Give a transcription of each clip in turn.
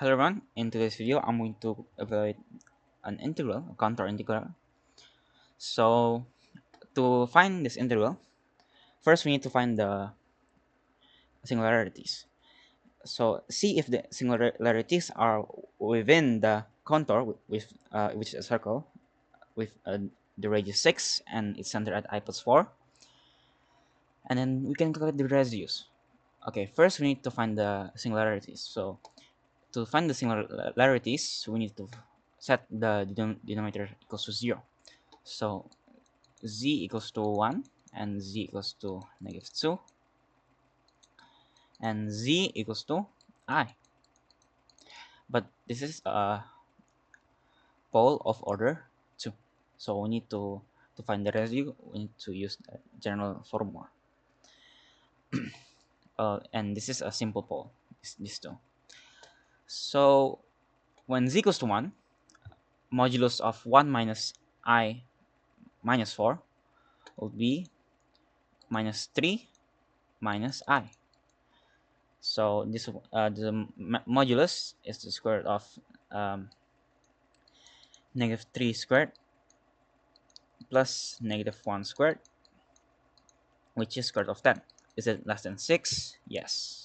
Hello everyone, in today's video I'm going to evaluate an integral, a counter integral. So to find this integral, first we need to find the singularities. So see if the singularities are within the contour with which is a circle with the radius 6 and it's centered at I+4, and then we can calculate the residues. Okay, first we need to find the singularities. So to find the singularities, we need to set the denominator equals to 0. So z equals to 1 and z equals to -2 and z equals to I. But this is a pole of order 2. So we need to find the residue, we need to use the general formula. And this is a simple pole, these two. So when z equals to 1, modulus of 1 minus I minus 4 will be -3 minus I. So this the modulus is the square root of -3 squared plus -1 squared, which is square root of 10. Is it less than 6? Yes.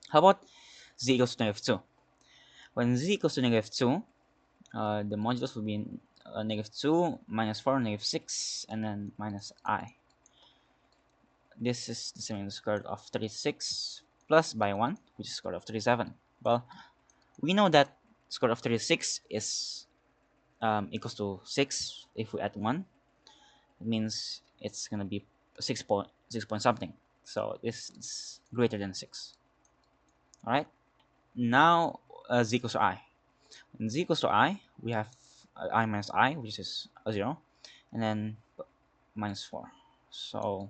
How about z equals to -2? When z equals to -2, the modulus will be -2 minus 4 -6 and then minus I. This is the same as the square root of 36 plus by 1, which is square root of 37. Well, we know that square root of 36 is equals to 6 if we add 1. It means it's going to be 6 point something. So this is greater than 6. Alright, now z equals to I. When z equals to I, we have I minus I, which is a 0, and then -4. So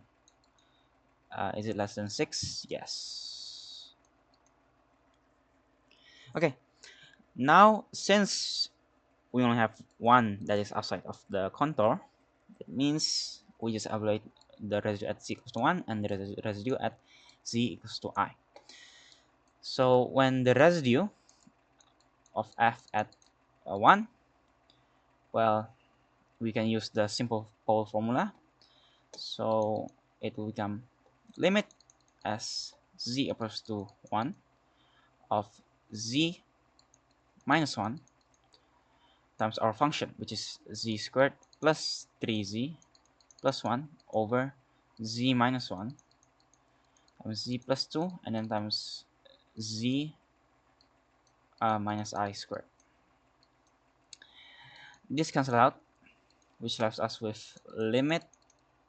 is it less than 6? Yes. Okay, now since we only have one that is outside of the contour, it means we just evaluate the residue at z equals to 1 and the residue at z equals to I. So when the residue of f at 1, well, we can use the simple pole formula. So it will become limit as z approaches to 1 of z minus 1 times our function, which is z squared plus 3z plus 1 over z minus 1 times z plus 2 and then times z minus I squared. This cancels out, which leaves us with limit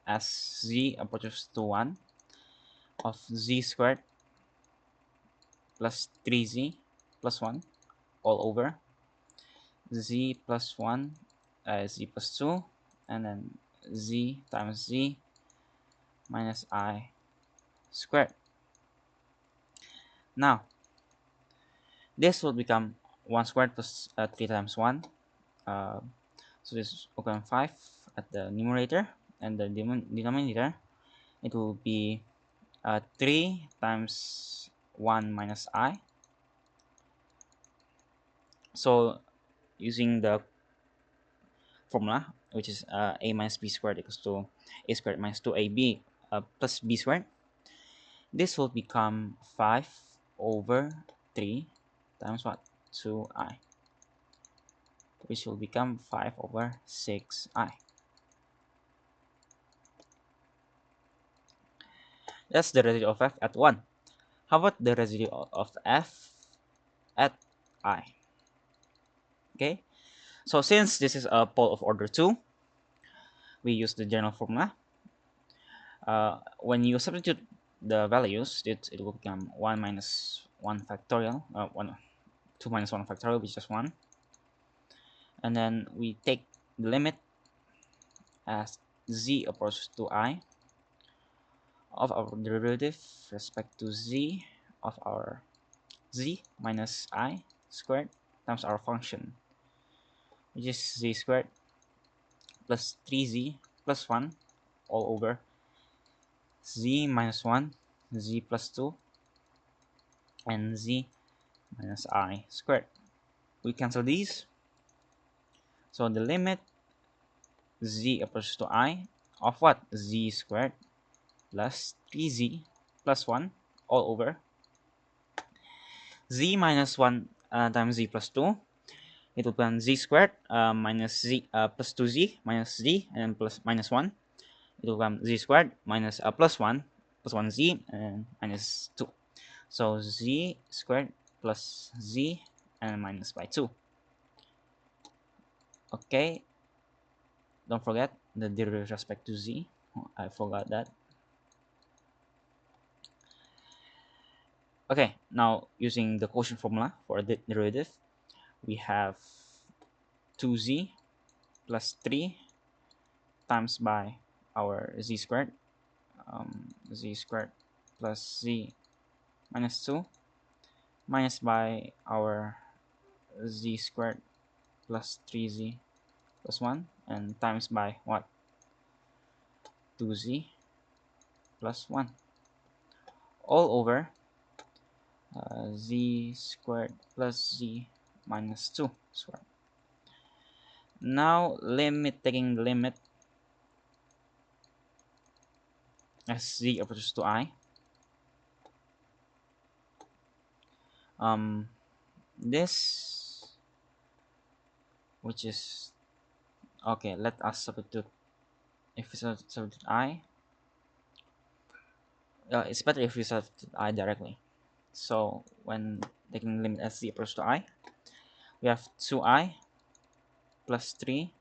as z approaches to 1 of z squared plus 3z plus 1 all over z plus 1 z plus 2 and then z times z minus I squared. Now this will become 1 squared plus 3 times 1, so this will become 5 at the numerator, and the denominator it will be 3 times 1 minus I. So using the formula, which is a minus b squared equals to a squared minus 2ab plus b squared, this will become 5 over 3 times what? 2I, which will become 5 over 6I. That's the residue of f at 1. How about the residue of f at I? Okay, so since this is a pole of order 2, we use the general formula. When you substitute the values, it will become 1 minus 1 factorial, 2 minus 1 factorial, which is 1. And then we take the limit as z approaches to I of our derivative respect to z of our z minus I squared times our function, which is z squared plus 3z plus 1 all over z minus 1 z plus 2 and z minus I squared. We cancel these. So the limit z approaches to I of what? Z squared plus 3z plus 1 all over z minus 1 times z plus 2. It will become z squared minus z plus 2z minus z and then plus minus 1. It will become z squared minus plus 1 plus 1z and minus 2. So z squared plus z and minus by 2. Okay, don't forget the derivative with respect to z. I forgot that. Okay, now using the quotient formula for the derivative, we have 2z plus 3 times by our z squared, z squared plus z minus 2 minus by our z squared plus 3z plus 1 and times by what? 2z plus 1 all over z squared plus z minus 2 squared. Now taking the limit as z approaches to I. This, which is okay, let us substitute. If we substitute I, it's better if we substitute I directly. So when taking the limit as z approaches to I, we have 2I plus 3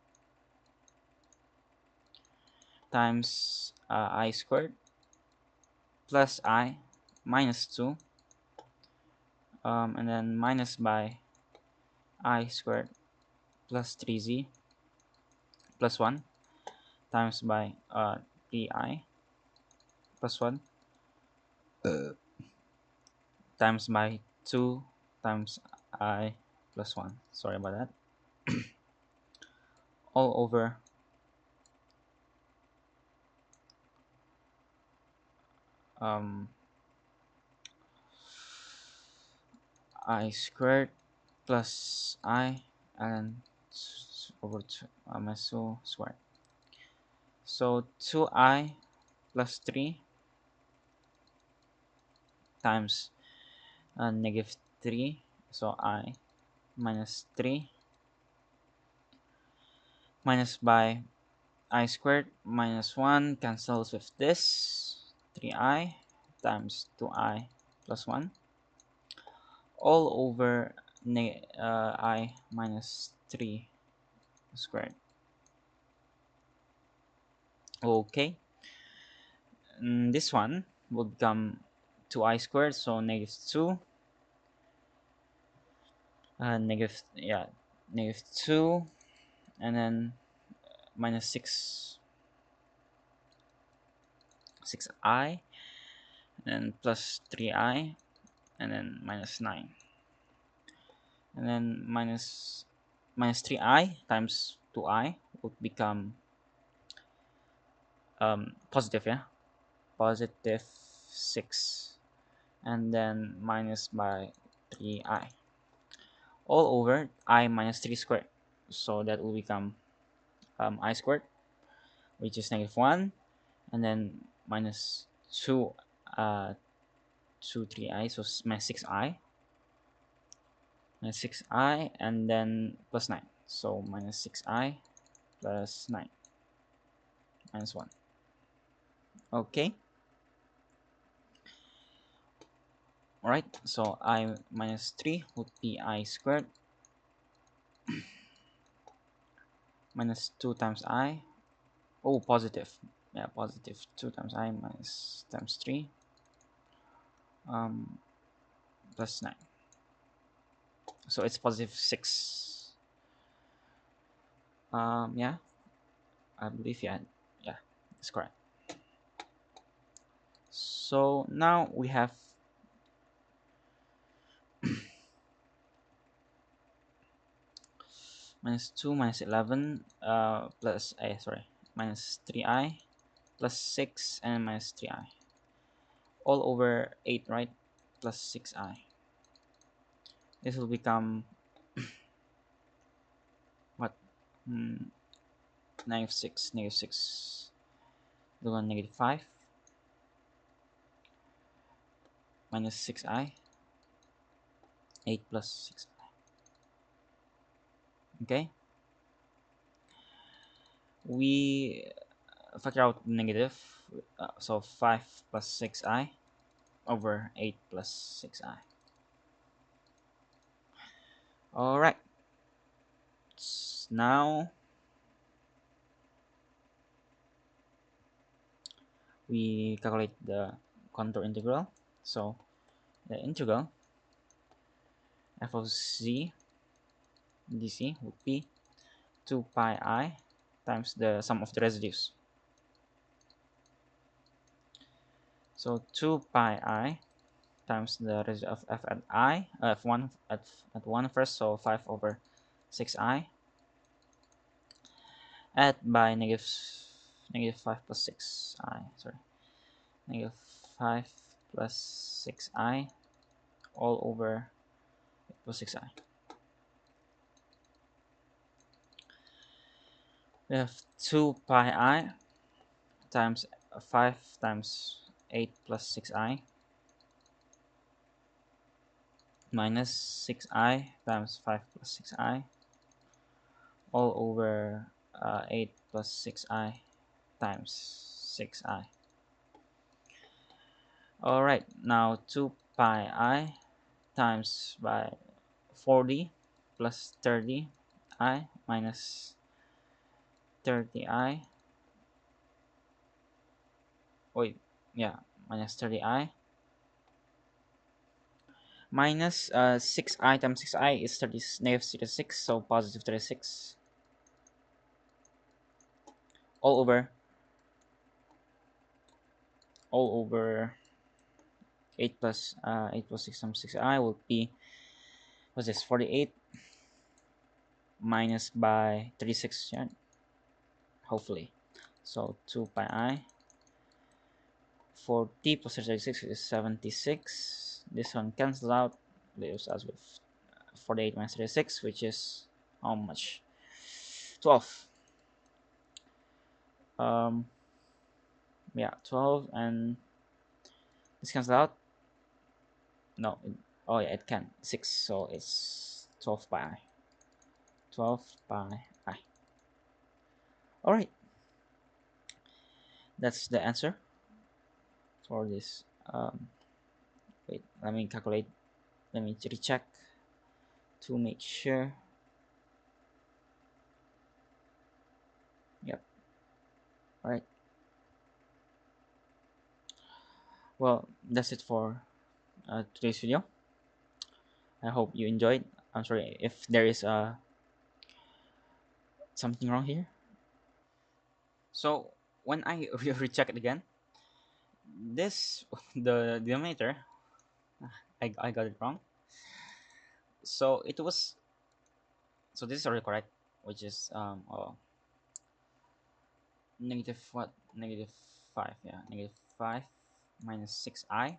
times I squared plus I minus 2 and then minus by I squared plus 3z plus 1 times by 3I plus 1 times by 2 times I plus 1. Sorry about that. All over I squared plus I and over 2 minus 2 squared. So 2I plus 3 times negative 3. So I minus 3 minus by I squared minus 1 cancels with this 3I times 2I plus 1 all over I minus 3 squared. Okay, this one will become 2I squared, so negative 2 negative 2 and then minus 6I and then plus 3I and then minus 9 and then minus 3I times 2I would become positive, yeah, positive 6 and then minus by 3I all over I minus 3 squared, so that will become I squared, which is negative 1 and then minus 2 3I, so minus 6I and then plus 9, so minus 6I plus 9 minus 1. Okay, alright, so I minus 3 would be I squared minus 2 times I, oh positive, yeah, positive 2 times I minus times 3 plus 9, so it's positive 6. Yeah, I believe, yeah, that's correct. So now we have minus 2 minus 11 plus minus 3I plus 6 and minus 3I all over 8, right, plus 6I. this will become what? Hmm, negative 6, the one negative 5 minus 6i, 8 plus 6i. Okay, we factor out negative, so 5 plus 6i over 8 plus 6i. All right, now we calculate the contour integral. So the integral f of z dc would be 2 pi I times the sum of the residues. So 2 pi I times the residue of f at I, f1 at 1 first, so 5 over 6i, add by negative 5 plus 6i, sorry, negative 5 plus 6i all over plus 6i. We have 2 pi I times 5 times 8 plus 6i minus 6i times 5 plus 6i all over 8 plus 6i times 6i. Alright, now 2 pi I times by 40 plus 30i minus 30i. Wait, yeah, minus 30i minus 6i times 6i is negative 36, so positive 36 all over 8 plus 6 times 6i will be, what's this, 48 minus by 36, yeah, hopefully. So 2 pi I, 40 plus 36 is 76. This one cancels out, leaves us with 48 minus 36, which is how much? 12. Yeah, 12, and this cancels out. No, oh yeah, it can 6, so it's 12 pi I. 12 pi I. All right, that's the answer for this. Wait, let me calculate. Let me recheck to make sure. Yep. All right. Well, that's it for today's video. I hope you enjoyed. I'm sorry if there is something wrong here. So when I recheck it again, this the denominator, I got it wrong. So it was, so this is already correct, which is negative what, negative 5, yeah, negative 5 minus 6i,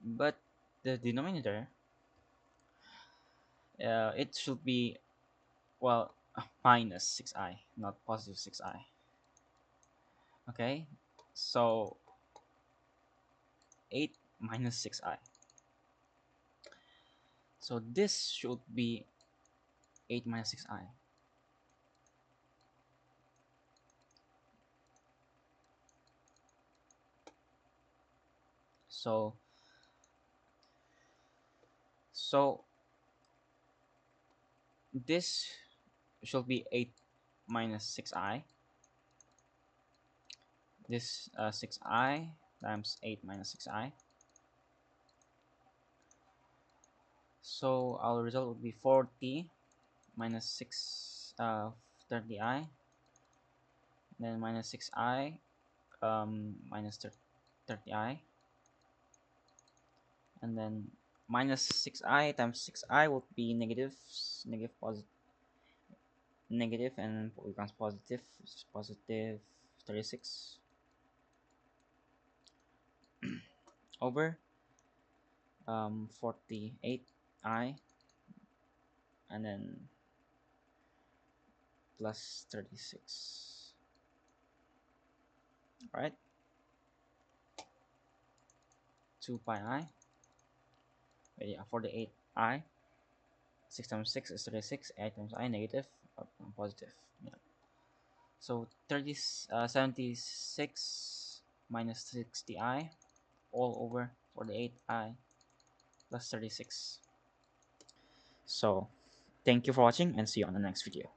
but the denominator, it should be, well, minus 6i, not positive 6i. Okay, so 8 minus 6i, so this should be 8 minus 6i. So so this should be 8 minus 6i, this 6i times 8 minus 6i, so our result would be 40 minus 6 30i, then minus 6i, minus 30i, and then minus 6i times 6i would be negative, positive, negative, and becomes positive, which is positive 36 over 48i, and then plus 36. Right, 2 pi I. Yeah, 48i. 6 times 6 is 36. 8 times I, negative. Positive. Yeah. So 76 minus 60i all over 48i plus 36. So thank you for watching and see you on the next video.